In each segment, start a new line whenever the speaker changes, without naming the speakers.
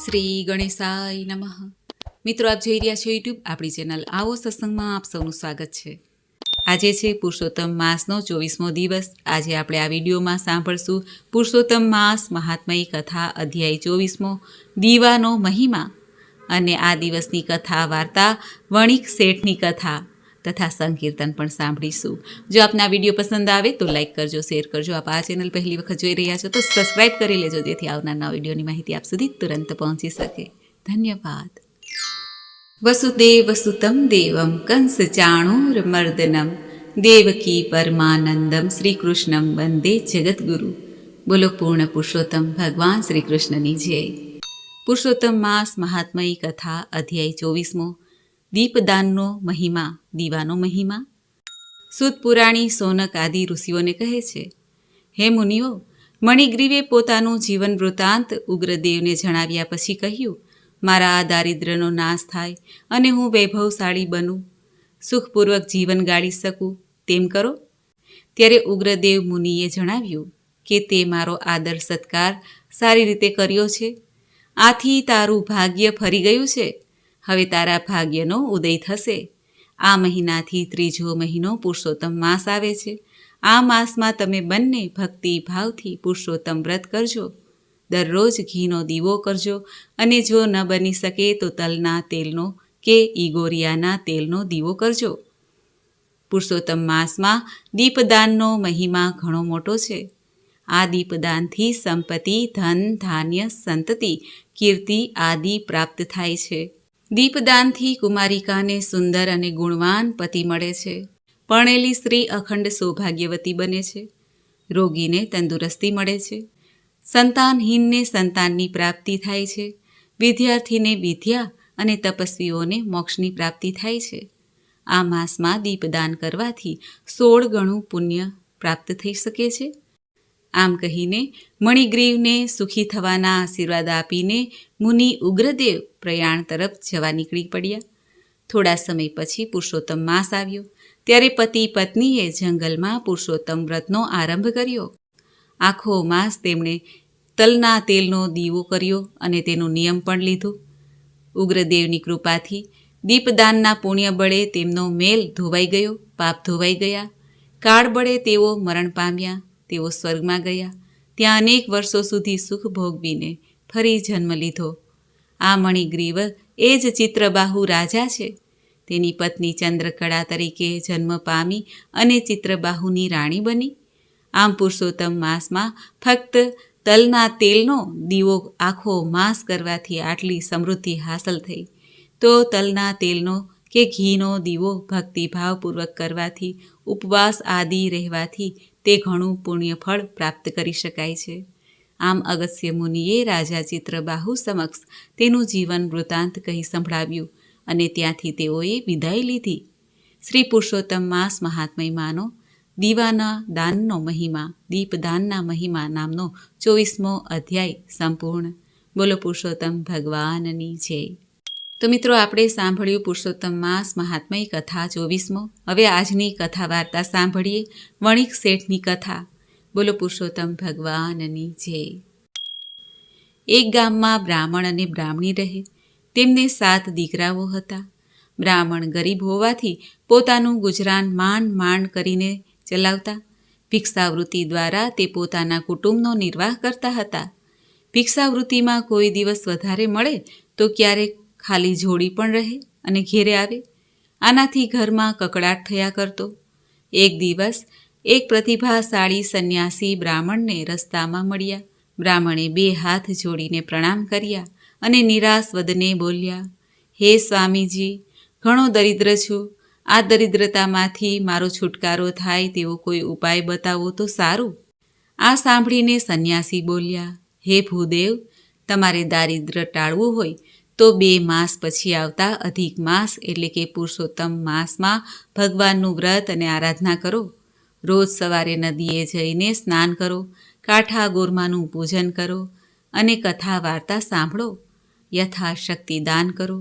શ્રી ગણેશાય નમઃ. મિત્રો, આપ જોઈ રહ્યા છો યુટ્યુબ આપણી ચેનલ આવો સત્સંગમાં આપ સૌનું સ્વાગત છે. આજે છે પુરુષોત્તમ માસનો 24મો દિવસ. આજે આપણે આ વિડીયોમાં સાંભળશું પુરુષોત્તમ માસ મહાત્મય કથા અધ્યાય 24મો, દીવાનો મહિમા, અને આ દિવસની કથા વાર્તા વણિક શેઠની કથા તથા સંકીર્તન પણ સાંભળીશું. જો આપને આ વિડીયો પસંદ આવે તો લાઇક કરજો, શેર કરજો. આપ આ ચેનલ પહેલી વખત જોઈ રહ્યા છો તો સબસ્ક્રાઈબ કરી લેજો, જેથી આવનાર નવા વિડીયોની માહિતી આપ સુધી તુરંત પહોંચી શકે. ધન્યવાદ. વસુદેવ સુતમ દેવમ કંસ ચાણૂરમર્દનમ દેવકી પરમાનંદમ શ્રી કૃષ્ણમ વંદે જગદગુરુ. બોલો પૂર્ણ પુરુષોત્તમ ભગવાન શ્રી કૃષ્ણની જય. પુરુષોત્તમ માસ મહાત્મય કથા અધ્યાય 24મો, દીપદાનનો મહિમા, દીવાનો મહિમા. સુત પુરાણી સોનક આદિ ઋષિઓને કહે છે, હે મુનિઓ, મણિગ્રીવે પોતાનું જીવન વૃત્તાંત ઉગ્રદેવને જણાવ્યા પછી કહ્યું, મારા આ દારિદ્ર્યનો નાશ થાય અને હું વૈભવશાળી બનું, સુખપૂર્વક જીવન ગાળી શકું તેમ કરો. ત્યારે ઉગ્રદેવ મુનિએ જણાવ્યું કે તે મારો આદર સત્કાર સારી રીતે કર્યો છે, આથી તારું ભાગ્ય ફરી ગયું છે. હવે તારા ભાગ્યનો ઉદય થશે. આ મહિનાથી 3જો મહિનો પુરુષોત્તમ માસ આવે છે. આ માસમાં તમે બંને ભક્તિ ભાવથી પુરુષોત્તમ વ્રત કરજો. દરરોજ ઘીનો દીવો કરજો, અને જો ન બની શકે તો તલના તેલનો કે ઈગોરિયાના તેલનો દીવો કરજો. પુરુષોત્તમ માસમાં દીપદાનનો મહિમા ઘણો મોટો છે. આ દીપદાનથી સંપત્તિ, ધન, ધાન્ય, સંતતિ, કીર્તિ આદિ પ્રાપ્ત થાય છે. દીપદાનથી કુમારિકાને સુંદર અને ગુણવાન પતિ મળે છે. પરણેલી સ્ત્રી અખંડ સૌભાગ્યવતી બને છે. રોગીને તંદુરસ્તી મળે છે. સંતાનહીનને સંતાનની પ્રાપ્તિ થાય છે. વિદ્યાર્થીને વિદ્યા અને તપસ્વીઓને મોક્ષની પ્રાપ્તિ થાય છે. આ માસમાં દીપદાન કરવાથી 16 ગણું પુણ્ય પ્રાપ્ત થઈ શકે છે. આમ કહીને મણિગ્રીવને સુખી થવાના આશીર્વાદ આપીને મુનિ ઉગ્રદેવ પ્રયાણ તરફ જવા નીકળી પડ્યા. થોડા સમય પછી પુરુષોત્તમ માસ આવ્યો. ત્યારે પતિ પત્નીએ જંગલમાં પુરુષોત્તમ વ્રતનો આરંભ કર્યો. આખો માસ તેમણે તલના તેલનો દીવો કર્યો અને તેનું નિયમ પણ લીધું. ઉગ્રદેવની કૃપાથી દીપદાનના પુણ્ય બળે તેમનો મેલ ધોવાઈ ગયો, પાપ ધોવાઈ ગયા. કાળ બળે તેઓ મરણ પામ્યા. તેઓ સ્વર્ગમાં ગયા. ત્યાં અનેક વર્ષો સુધી સુખ ભોગવીને ફરી જન્મ લીધો. આ મણિગ્રીવ એ જ ચિત્રબાહુ રાજા છે. તેની પત્ની ચંદ્રકળા તરીકે જન્મ પામી અને ચિત્રબાહુની રાણી બની. આમ પુરુષોત્તમ માસમાં ફક્ત તલના તેલનો દીવો આખો માસ કરવાથી આટલી સમૃદ્ધિ હાંસલ થઈ, તો તલના તેલનો કે ઘીનો દીવો ભક્તિભાવપૂર્વક કરવાથી, ઉપવાસ આદિ રહેવાથી તે ઘણું પુણ્યફળ પ્રાપ્ત કરી શકાય છે. આમ અગસ્ત્ય મુનિએ રાજા ચિત્રબાહુ સમક્ષ તેનું જીવન વૃત્તાંત કહી સંભળાવ્યું, અને ત્યાંથી તેઓએ વિદાય લીધી. શ્રી પુરુષોત્તમ માસ મહાત્મયમાંનો દીવાના દાનનો મહિમા, દીપદાનના મહિમા નામનો 24મો અધ્યાય સંપૂર્ણ. બોલો પુરુષોત્તમ ભગવાનની જય. તો મિત્રો, આપણે સાંભળ્યું પુરુષોત્તમ માસ મહાત્મય કથા 24મો. હવે આજની કથા વાર્તા સાંભળીએ, વણિક શેઠની કથા. બોલો પુરુષોત્તમ ભગવાનની જય. એક ગામમાં બ્રાહ્મણ અને બ્રાહ્મણી રહે. તેમને 7 દીકરાઓ હતા. બ્રાહ્મણ ગરીબ હોવાથી પોતાનું ગુજરાન માંડ કરીને ચલાવતા. ભિક્ષાવૃત્તિ દ્વારા તે પોતાના કુટુંબનો નિર્વાહ કરતા હતા. ભિક્ષાવૃત્તિમાં કોઈ દિવસ વધારે મળે તો ક્યારેક ખાલી જોડી પણ રહે અને ઘેરે આવે. આનાથી ઘરમાં કકળાટ થયા કરતો. એક દિવસ એક પ્રતિભાશાળી સંન્યાસી બ્રાહ્મણને રસ્તામાં મળ્યા. બ્રાહ્મણે 2 હાથ જોડીને પ્રણામ કર્યા અને નિરાશ વદને બોલ્યા, હે સ્વામીજી, ઘણો દરિદ્ર છું. આ દરિદ્રતામાંથી મારો છુટકારો થાય તેવો કોઈ ઉપાય બતાવો તો સારું. આ સાંભળીને સંન્યાસી બોલ્યા, હે ભૂદેવ, તમારે દારિદ્ર ટાળવું હોય તો 2 માસ પછી આવતા અધિક માસ એટલે કે પુરુષોત્તમ માસમાં ભગવાનનું વ્રત અને આરાધના કરો. રોજ સવારે નદીએ જઈને સ્નાન કરો, કાંઠા ગોરમાનું પૂજન કરો અને કથા વાર્તા સાંભળો. યથાશક્તિ દાન કરો.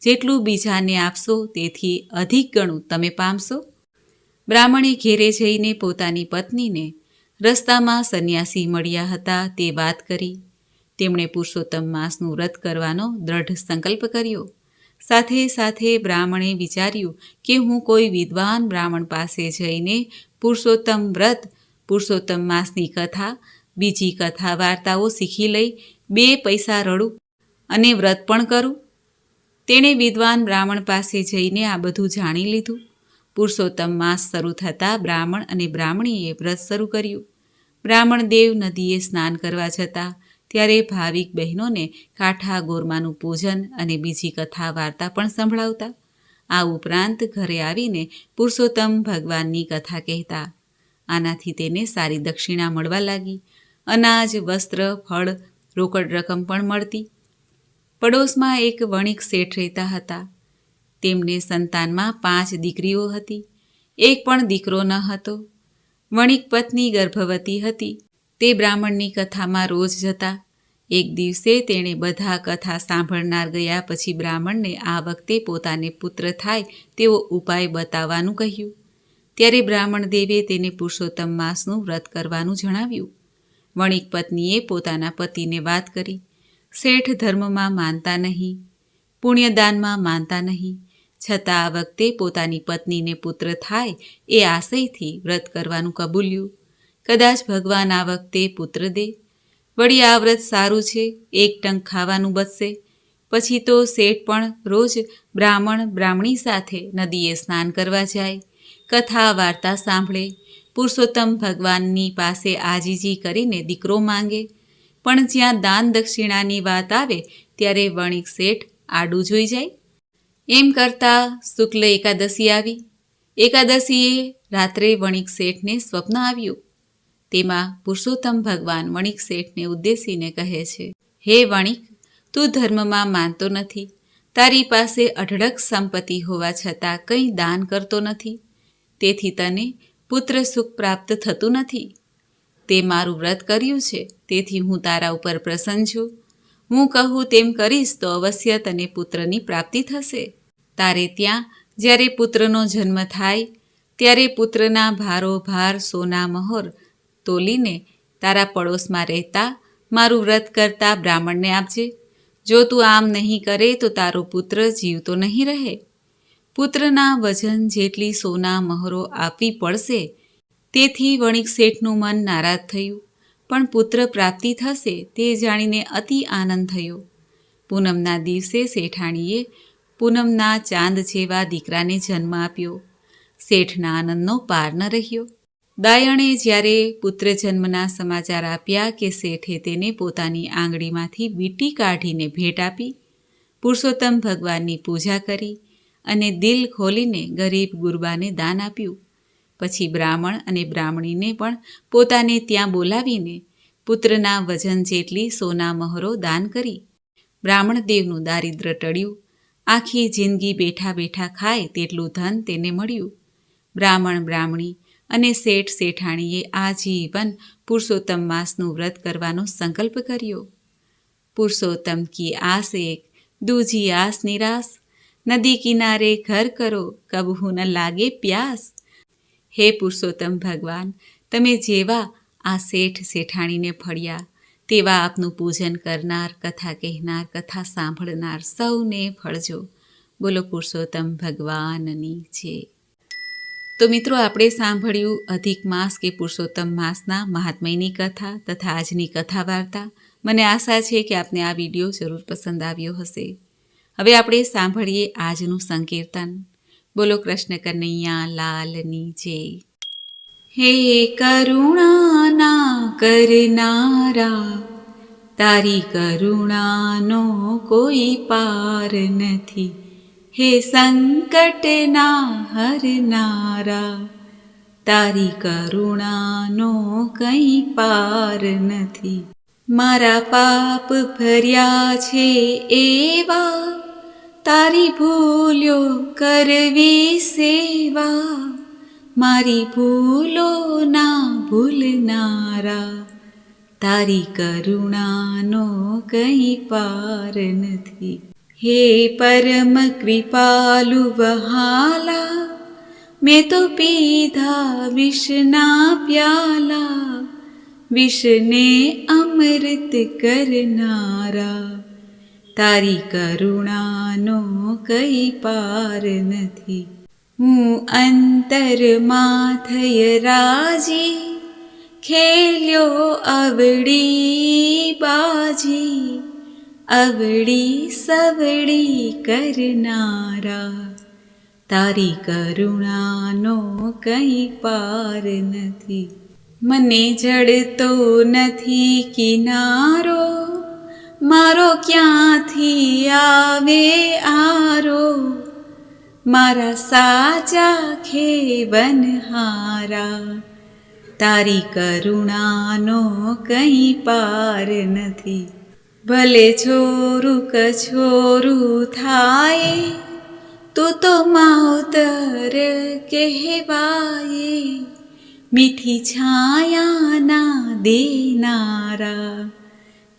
જેટલું બીજાને આપશો તેથી અધિક ગણું તમે પામશો. બ્રાહ્મણે ઘેરે જઈને પોતાની પત્નીને રસ્તામાં સંન્યાસી મળ્યા હતા તે વાત કરી. તેમણે પુરુષોત્તમ માસનું વ્રત કરવાનો દ્રઢ સંકલ્પ કર્યો. સાથે સાથે બ્રાહ્મણે વિચાર્યું કે હું કોઈ વિદ્વાન બ્રાહ્મણ પાસે જઈને પુરુષોત્તમ વ્રત, પુરુષોત્તમ માસની કથા, બીજી કથા વાર્તાઓ શીખી લઈ 2 પૈસા રડું અને વ્રત પણ કરું. તેણે વિદ્વાન બ્રાહ્મણ પાસે જઈને આ બધું જાણી લીધું. પુરુષોત્તમ માસ શરૂ થતાં બ્રાહ્મણ અને બ્રાહ્મણીએ વ્રત શરૂ કર્યું. બ્રાહ્મણ દેવ નદીએ સ્નાન કરવા જતા ત્યારે ભાવિક બહેનોને કાંઠા ગોરમાનું પૂજન અને બીજી કથા વાર્તા પણ સંભળાવતા. આ ઉપરાંત ઘરે આવીને પુરુષોત્તમ ભગવાનની કથા કહેતા. આનાથી તેને સારી દક્ષિણા મળવા લાગી. અનાજ, વસ્ત્ર, ફળ, રોકડ રકમ પણ મળતી. પડોશમાં એક વણિક શેઠ રહેતા હતા. તેમને સંતાનમાં 5 દીકરીઓ હતી. એક પણ દીકરો ન હતો. વણિક પત્ની ગર્ભવતી હતી. તે બ્રાહ્મણની કથામાં રોજ જતા. એક દિવસે તેણે બધા કથા સાંભળનાર ગયા પછી બ્રાહ્મણને આ વખતે પોતાને પુત્ર થાય તેવો ઉપાય બતાવવાનું કહ્યું. ત્યારે બ્રાહ્મણ દેવે તેને પુરુષોત્તમ માસનું વ્રત કરવાનું જણાવ્યું. વણિક પત્નીએ પોતાના પતિને વાત કરી. શેઠ ધર્મમાં માનતા નહીં, પુણ્યદાનમાં માનતા નહીં, છતાં આ વખતે પોતાની પત્નીને પુત્ર થાય એ આશયથી વ્રત કરવાનું કબૂલ્યું. કદાચ ભગવાન આ વખતે પુત્ર દે. વળી આ વ્રત સારું છે, 1 ટંક ખાવાનું બચશે. પછી તો શેઠ પણ રોજ બ્રાહ્મણ બ્રાહ્મણી સાથે નદીએ સ્નાન કરવા જાય, કથા વાર્તા સાંભળે, પુરુષોત્તમ ભગવાનની પાસે આજીજી કરીને દીકરો માંગે. પણ જ્યાં દાન દક્ષિણાની વાત આવે ત્યારે વણિક શેઠ આડું જોઈ જાય. એમ કરતાં શુક્લ એકાદશી આવી. એકાદશીએ રાત્રે વણિક શેઠને સ્વપ્ન આવ્યું. તેમાં પુરુષોત્તમ ભગવાન વણિક શેઠને ઉદ્દેશીને કહે છે, હે વણિક, તું ધર્મમાં માનતો નથી. તારી પાસે અઢળક સંપત્તિ હોવા છતાં કંઈ દાન કરતો નથી. તેથી તને પુત્ર સુખ પ્રાપ્ત થતું નથી. તે મારું વ્રત કર્યું છે, તેથી હું તારા ઉપર પ્રસન્ન છું. હું કહું તેમ કરીશ તો અવશ્ય તને પુત્રની પ્રાપ્તિ થશે. તારે ત્યાં જ્યારે પુત્રનો જન્મ થાય ત્યારે પુત્રના ભારોભાર સોના મહોર તોલીને તારા પડોશમાં રહેતા મારું વ્રત કરતા બ્રાહ્મણને આપજે. જો તું આમ નહીં કરે તો તારો પુત્ર જીવતો નહીં રહે. પુત્રના વજન જેટલી સોના મહોરો આપવી પડશે. તેથી વણિક શેઠનું મન નારાજ થયું, પણ પુત્ર પ્રાપ્તિ થશે તે જાણીને અતિ આનંદ થયો. પૂનમના દિવસે શેઠાણીએ પૂનમના ચાંદ જેવા દીકરાને જન્મ આપ્યો. શેઠના આનંદનો પાર ન રહ્યો. દાયણે જ્યારે પુત્ર જન્મના સમાચાર આપ્યા કે શેઠે તેને પોતાની આંગળીમાંથી વીંટી કાઢીને ભેટ આપી, પુરુષોત્તમ ભગવાનની પૂજા કરી અને દિલ ખોલીને ગરીબ ગુરબાને દાન આપ્યું. પછી બ્રાહ્મણ અને બ્રાહ્મણીને પણ પોતાને ત્યાં બોલાવીને પુત્રના વજન જેટલી સોના મહોરો દાન કરી. બ્રાહ્મણ દેવનું દારિદ્ર્ય ટળ્યું. આખી જિંદગી બેઠા બેઠા ખાય તેટલું ધન તેને મળ્યું. બ્રાહ્મણ બ્રાહ્મણી અને શેઠ શેઠાણીએ આજીવન પુરુષોત્તમ માસનું વ્રત કરવાનો સંકલ્પ કર્યો. પુરુષોત્તમ કી આસ એક, દૂજી આસ નિરાશ, નદી કિનારે ઘર કરો, કબહુ ન લાગે પ્યાસ. હે પુરુષોત્તમ ભગવાન, તમે જેવા આ શેઠ શેઠાણીને ફળ્યા તેવા આપનું પૂજન કરનાર, કથા કહેનાર, કથા સાંભળનાર સૌને ફળજો. બોલો પુરુષોત્તમ ભગવાનની જય. તો મિત્રો, આપણે સાંભળ્યું અધિક માસ કે પુરુષોત્તમ માસના મહાત્મ્યની કથા તથા આજની કથા વાર્તા. મને આશા છે કે આપને આ વિડીયો જરૂર પસંદ આવ્યો હશે. હવે આપણે સાંભળીએ આજનું સંકીર્તન. બોલો કૃષ્ણ કનૈયા લાલની જય. હે કરુણાના કરનારા, તારી કરુણાનો કોઈ પાર નથી. હે સંકટના હરનારા, તારી કરુણાનો કંઈ પાર નથી. મારા પાપ ભર્યા છે એવા, તારી ભૂલ્યો કરવી સેવા. મારી ભૂલો ના ભૂલનારા, તારી કરુણાનો કંઈ પાર નથી. હે પરમ કૃપાલુ વહાલા, મેં તો પીધા વિષના પ્યાલા. વિષને અમૃત કરનારા, તારી કરુણાનો કઈ પાર નથી. હું અંતરમાં થઈ રાજી, ખેલ્યો અવળી બાજી, અવળી સવળી કરનારા, તારી કરુણાનો કઈ પાર નથી. મને જડતો નથી કિનારો, મારો ક્યાંથી આવે આરો, મારા સાચા ખેવનહારા, તારી કરુણાનો કઈ પાર નથી. ભલે છોરું કછોરું થાય, તું તો માવતર કહેવાય, મીઠી છાયાના દેનારા,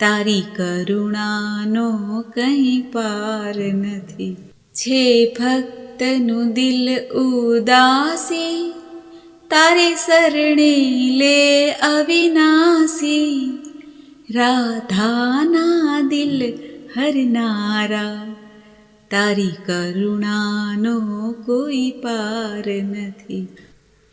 તારી કરુણાનો કઈ પાર નથી. છે ભક્તનું દિલ ઉદાસી, તારે શરણે લે અવિનાશી, રાધાના દિલ હરનારા, તારી કરુણાનો કોઈ પાર નથી.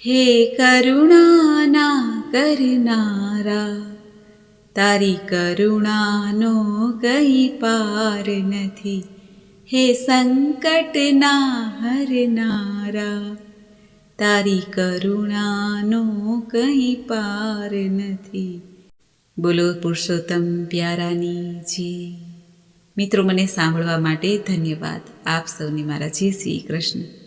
હે કરુણાના કરનારા, તારી કરુણાનો કઈ પાર નથી. હે સંકટના હરનારા, તારી કરુણાનો કઈ પાર નથી. બોલો પુરુષોત્તમ પ્યારાની જય. મિત્રો, મને સાંભળવા માટે ધન્યવાદ. આપ સૌને મારા જય શ્રી કૃષ્ણ.